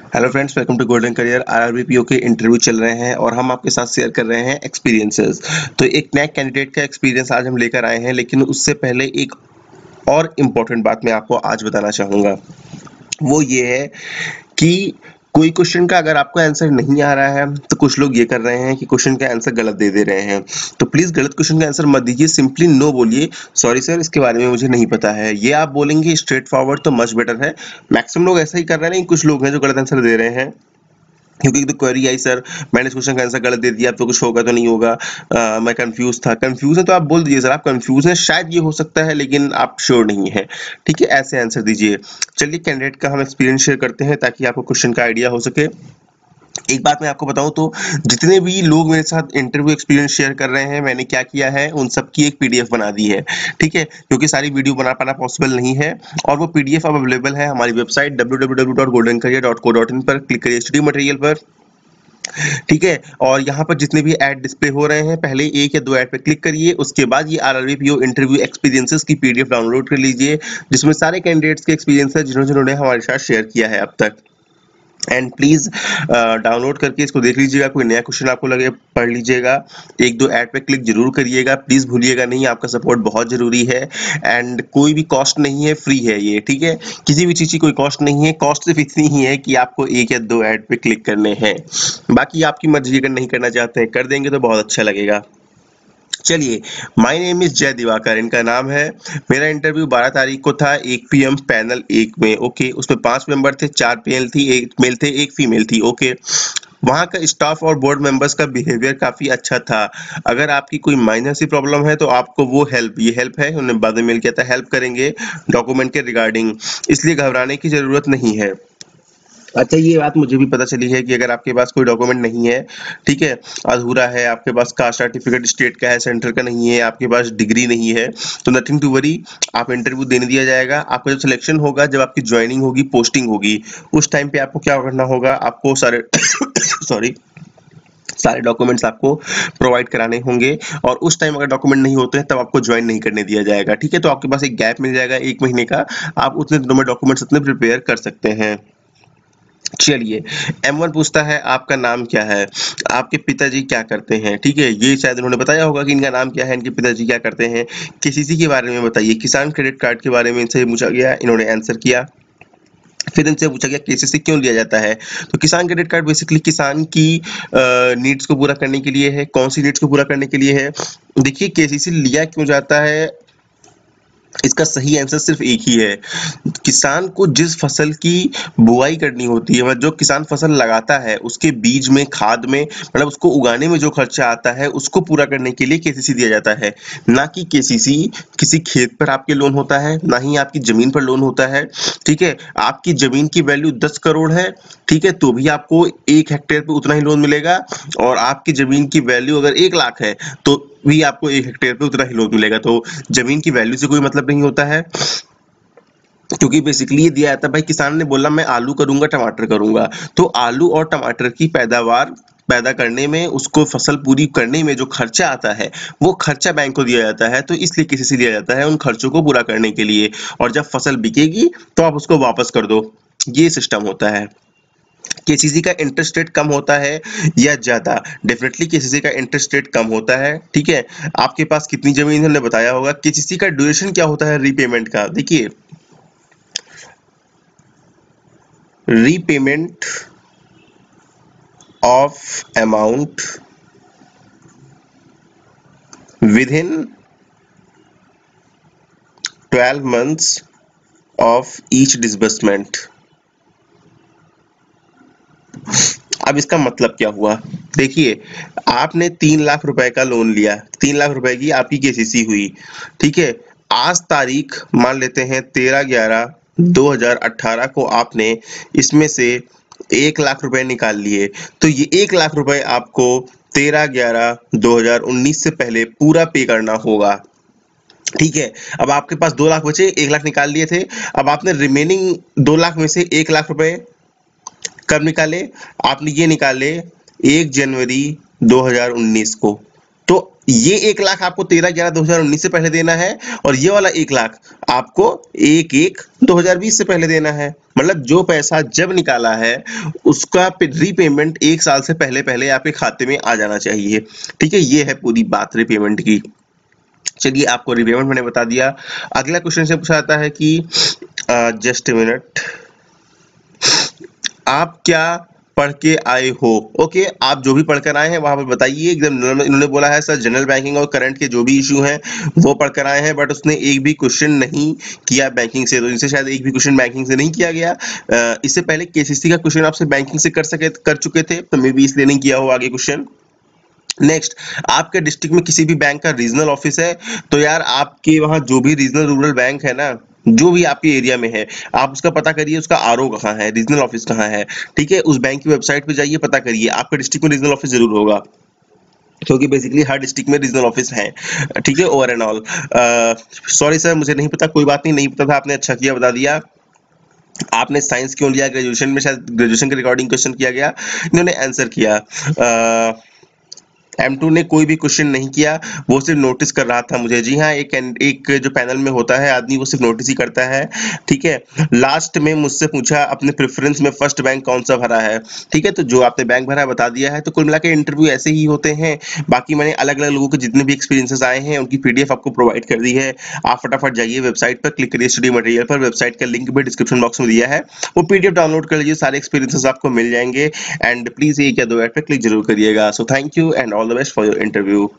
Hello friends, welcome to golden career. RRB के interview चल रहे हैं और हम आपके साथ शेयर कर रहे हैं एक्सपीरियंसेस। तो एक नए कैंडिडेट का एक्सपीरियंस आज हम लेकर आए हैं, लेकिन उससे पहले एक और इम्पोर्टेंट बात मैं आपको आज बताना चाहूँगा। वो ये है कि कोई क्वेश्चन का अगर आपको आंसर नहीं आ रहा है तो कुछ लोग ये कर रहे हैं कि क्वेश्चन का आंसर गलत दे रहे हैं। तो प्लीज गलत क्वेश्चन का आंसर मत दीजिए, सिंपली नो बोलिए, सॉरी सर इसके बारे में मुझे नहीं पता है। ये आप बोलेंगे स्ट्रेट फॉरवर्ड तो मच बेटर है। मैक्सिमम लोग ऐसा ही कर रहे हैं, लेकिन कुछ लोग हैं जो गलत आंसर दे रहे हैं क्योंकि तो क्वेरी आई सर मैंने इस क्वेश्चन का आंसर गलत दे दिया, अब तो कुछ होगा तो नहीं होगा, मैं कंफ्यूज था। कंफ्यूज है तो आप बोल दीजिए सर आप कंफ्यूज हैं, शायद ये हो सकता है लेकिन आप श्योर नहीं है, ठीक है, ऐसे आंसर दीजिए। चलिए कैंडिडेट का हम एक्सपीरियंस शेयर करते हैं ताकि आपको क्वेश्चन का आइडिया हो सके। एक बात मैं आपको बताऊं तो जितने भी लोग मेरे साथ इंटरव्यू एक्सपीरियंस शेयर कर रहे हैं, मैंने क्या किया है उन सब की एक पीडीएफ बना दी है, ठीक है, क्योंकि सारी वीडियो बना पाना पॉसिबल नहीं है। और वो पीडीएफ अब अवेलेबल है हमारी वेबसाइट www.goldencareer.co.in पर। क्लिक करिए स्टडी मटेरियल पर, ठीक है। और यहाँ पर जितने भी ऐड डिस्प्ले हो रहे हैं, पहले एक या दो ऐड पे क्लिक करिए, उसके बाद ये आरआरबी इंटरव्यू एक्सपीरियंसेस की पीडीएफ डाउनलोड कर लीजिए, जिसमें सारे कैंडिडेट्स के एक्सपीरियंस है जिन्होंने हमारे साथ शेयर किया है अब तक। एंड प्लीज डाउनलोड करके इसको देख लीजिएगा, कोई नया क्वेश्चन आपको लगे पढ़ लीजिएगा, एक दो ऐड पे क्लिक जरूर करिएगा, प्लीज भूलिएगा नहीं, आपका सपोर्ट बहुत जरूरी है। एंड कोई भी कॉस्ट नहीं है, फ्री है ये, ठीक है, किसी भी चीज की कोई कॉस्ट नहीं है, कॉस्ट सिर्फ इतनी ही है कि आपको एक या दो ऐड पे क्लिक करने हैं, बाकी आपकी मर्जी, अगर नहीं करना चाहते हैं कर देंगे तो बहुत अच्छा लगेगा। चलिए, माय नेम इज जय दिवाकर इनका नाम है। मेरा इंटरव्यू 12 तारीख को था 1 PM पैनल 1 में, ओके। उसमें 5 मेंबर थे, 4 मेल थे, 1 फीमेल थी, ओके। वहाँ का स्टाफ और बोर्ड मेंबर्स का बिहेवियर काफी अच्छा था। अगर आपकी कोई माइनर सी प्रॉब्लम है तो आपको वो ये हेल्प है, उन्होंने बाद में मेल किया था, हेल्प करेंगे डॉक्यूमेंट के रिगार्डिंग, इसलिए घबराने की जरूरत नहीं है। अच्छा, ये बात मुझे भी पता चली है कि अगर आपके पास कोई डॉक्यूमेंट नहीं है, ठीक है, अधूरा है, आपके पास कास्ट सर्टिफिकेट स्टेट का है, सेंटर का नहीं है, आपके पास डिग्री नहीं है, तो नथिंग टू वरी, आप इंटरव्यू देने दिया जाएगा। आपका जब सिलेक्शन होगा, जब आपकी ज्वाइनिंग होगी, पोस्टिंग होगी, उस टाइम पे आपको क्या करना होगा, आपको सारे सॉरी सारे डॉक्यूमेंट्स आपको प्रोवाइड कराने होंगे, और उस टाइम अगर डॉक्यूमेंट नहीं होते हैं तब आपको ज्वाइन नहीं करने दिया जाएगा, ठीक है। तो आपके पास एक गैप मिल जाएगा 1 महीने का, आप उतने दिनों में डॉक्यूमेंट्स अपने प्रिपेयर कर सकते हैं। चलिए, M1 पूछता है आपका नाम क्या है, आपके पिताजी क्या करते हैं, ठीक है, ये शायद उन्होंने बताया होगा कि इनका नाम क्या है, इनके पिताजी क्या करते हैं। केसीसी के बारे में बताइए, किसान क्रेडिट कार्ड के बारे में इनसे पूछा गया, इन्होंने आंसर किया। फिर इनसे पूछा गया केसीसी क्यों लिया जाता है, तो किसान क्रेडिट कार्ड बेसिकली किसान की नीड्स को पूरा करने के लिए है। कौन सी नीड्स को पूरा करने के लिए है, देखिए केसीसी लिया क्यों जाता है, इसका सही आंसर सिर्फ एक ही है। किसान को जिस फसल की बुआई करनी होती है, मतलब जो किसान फसल लगाता है, उसके बीज में, खाद में, मतलब उसको उगाने में जो खर्चा आता है, उसको पूरा करने के लिए केसीसी दिया जाता है। ना कि केसीसी किसी खेत पर आपके लोन होता है, ना ही आपकी जमीन पर लोन होता है, ठीक है। आपकी जमीन की वैल्यू 10 करोड़ है, ठीक है, तो भी आपको 1 हेक्टेयर पे उतना ही लोन मिलेगा, और आपकी जमीन की वैल्यू अगर 1 लाख है तो भी आपको 1 हेक्टेयर पे उतना ही लोन मिलेगा। तो जमीन की वैल्यू से कोई मतलब नहीं होता है, क्योंकि बेसिकली ये दिया जाता है, भाई किसान ने बोला मैं आलू करूंगा, टमाटर करूंगा, तो आलू और टमाटर की पैदावार पैदा करने में, उसको फसल पूरी करने में जो खर्चा आता है, वो खर्चा बैंक को दिया जाता है, तो इसलिए केसीसी दिया जाता है उन खर्चों को पूरा करने के लिए, और जब फसल बिकेगी तो आप उसको वापस कर दो, ये सिस्टम होता है। केसीसी का इंटरेस्ट रेट कम होता है या ज्यादा, डेफिनेटली केसीसी का इंटरेस्ट रेट कम होता है, ठीक है। आपके पास कितनी जमीन है हमने बताया होगा। केसीसी का ड्यूरेशन क्या होता है रीपेमेंट का, देखिए repayment of amount with in 12 months of each disbursement. अब इसका मतलब क्या हुआ, देखिए आपने 3 लाख रुपए का लोन लिया, 3 लाख रुपए की आपकी केसीसी हुई, ठीक है। आज तारीख मान लेते हैं 13/11/2018 को आपने इसमें से 1 लाख रुपए निकाल लिए, तो ये 1 लाख रुपए आपको 13/11/2019 से पहले पूरा पे करना होगा, ठीक है। अब आपके पास 2 लाख बचे, 1 लाख निकाल लिए थे, अब आपने रिमेनिंग 2 लाख में से 1 लाख रुपए कब निकाले, आपने ये निकाले 1 जनवरी 2019 को, तो ये 1 लाख आपको 13/11/2019 से पहले देना है और ये वाला 1 लाख आपको 1/1/2020 से पहले देना है। मतलब जो पैसा जब निकाला है उसका रीपेमेंट 1 साल से पहले पहले आपके खाते में आ जाना चाहिए। ठीक है, ये है पूरी बात रीपेमेंट की। चलिए आपको रीपेमेंट मैंने बता दिया। अगला क्वेश्चन से पूछा जाता है कि जस्ट अ मिनट, आप क्या पढ़ के आए हो? ओके, आप जो भी पढ़कर आए हैं वहां पर बताइए। एकदम इन्होंने बोला है सर जनरल बैंकिंग और करंट के जो भी इशू हैं वो पढ़कर आए हैं, बट उसने एक भी क्वेश्चन नहीं किया बैंकिंग से, तो इनसे शायद एक भी क्वेश्चन बैंकिंग से नहीं किया गया। इससे पहले केसीसी का क्वेश्चन आपसे बैंकिंग से कर चुके थे, तो मे बी इसलिए नहीं किया हो आगे क्वेश्चन। नेक्स्ट, आपके डिस्ट्रिक्ट में किसी भी बैंक का रीजनल ऑफिस है तो यार आपके वहां जो भी रीजनल रूरल बैंक है ना, जो भी आपके एरिया में है, आप उसका पता करिए उसका आरओ कहाँ है, रीजनल ऑफिस कहाँ है। ठीक है, उस बैंक की वेबसाइट पे जाइए, पता करिए, आपके डिस्ट्रिक्ट में रीजनल ऑफिस जरूर होगा, क्योंकि बेसिकली हर डिस्ट्रिक्ट में रीजनल ऑफिस है। ठीक है, over and all sorry sir, मुझे नहीं पता, कोई बात नहीं, नहीं पता था, आपने अच्छा किया बता दिया। आपने साइंस क्यों लिया? ग्रेजुएशन में शायद ग्रेजुएशन के रिकॉर्डिंग क्वेश्चन किया गया, इन्होंने आंसर किया। M2 ने कोई भी क्वेश्चन नहीं किया, वो सिर्फ नोटिस कर रहा था मुझे। जी हाँ, एक जो पैनल में होता है आदमी, वो सिर्फ नोटिस ही करता है। ठीक है, लास्ट में मुझसे पूछा अपने प्रेफरेंस में फर्स्ट बैंक कौन सा भरा है। ठीक है, तो जो आपने बैंक भरा है बता दिया है। तो कुल मिला के इंटरव्यू ऐसे ही होते हैं। बाकी मैंने अलग अलग लोगों के जितने भी एक्सपीरियंसेस आए हैं उनकी PDF आपको प्रोवाइड कर दी है। आप फटाफट जाइए वेबसाइट पर, क्लिक करिए स्टडी मटेरियल पर, वेबसाइट का लिंक भी डिस्क्रिप्शन बॉक्स में दिया है, वो PDF डाउनलोड कर लीजिए, सारे एक्सपीरियंसेस आपको मिल जाएंगे। एंड प्लीज एक या दो ऐड पर क्लिक जरूर करिएगा। So thank you and all the best for your interview.